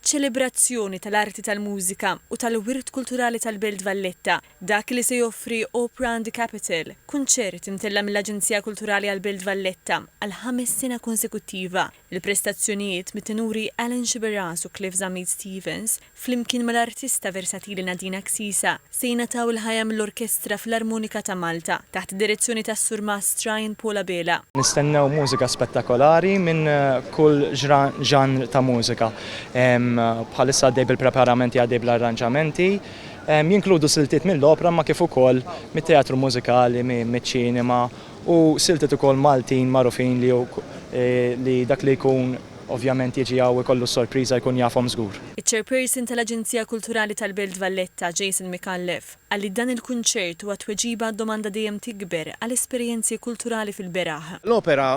iċ-ċelebrazzjoni tal-arti tal-mużika u tal-wirt kulturali tal-Belt Valletta, dak li se joffri Opera and the Capital, kunċert imtella mill-Aġenzija Kulturali għall-Belt Valletta għal 5 sena konsekuttiva. Il-prestazzjonijiet mit-tenuri Alan Xiberas u Cliff Zamid Stevens flimkien mal-artista versatili Nadina Ksisa se jingħataw il-ħajja mill-Orkestra Filarmonika ta' Malta taħt direzzjoni tas-Sur Maestra Paula Bela. Nistennew mużika spettakolari minn kull ġanr ta' mużika. Bħalissa għaddej bil-preparamenti għaddej bil-arranġamenti, jinkludu siltiet mill-opera ma kif ukoll mit-teatru mużikali, mit-ċinema u siltiet ukoll Maltin magħrufin li dak li jkun ovvjament jiġi għaw ikollu sorpriża jkun jafhom żgur. Iċ-Chairperson tal-Aġenzija Kulturali tal-Belt Valletta, Jason Mikallef, għalli dan il-kunċert huwa tweġiba domanda dejjem tikber għall-esperjenzi kulturali fil-beraħ. L-opera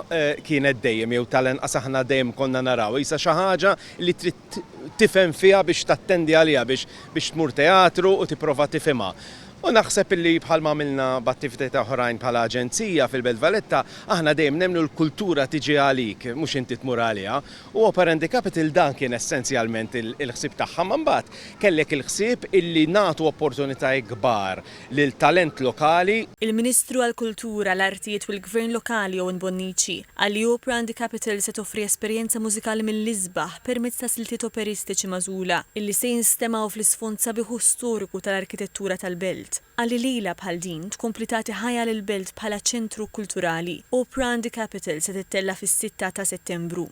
kienet dejjem jew tal-inqas aħna dejjem konna naraw isa xi ħaġa li trid tifhem fiha biex tattendi għaliha biex tmur teatru u tipprova tifhimha. U naħseb illi bħalma għamilna b'attivitajiet oħrajn bħala aġenzija fil-Belt Valletta, aħna dejjem nemmnu l-kultura tiġi għalik, mhux inti tmur għaliha. U Opera and the Capital dan kien essenzjalment il-ħsieb tagħha, ma mbagħad kellek il-ħsieb illi nagħtu opportunitajiet kbar lil talent lokali. Il-Ministru għall-Kultura, l-Artijiet u l-Gvern Lokali Owen Bonnici għalli Opera and the Capital se toffri esperjenza mużikali mill-isbaħ permezz ta' siltiet operistiċi magħżula illi se jinstemaw fl-isfond sabiħu storiku tal-arkitettura tal-Belt. Għalli lila bħal din tkomplitati ħajja l-Belt bħala ċentru kulturali. Opera and the Capital se tittella fis-6 ta' Settembru.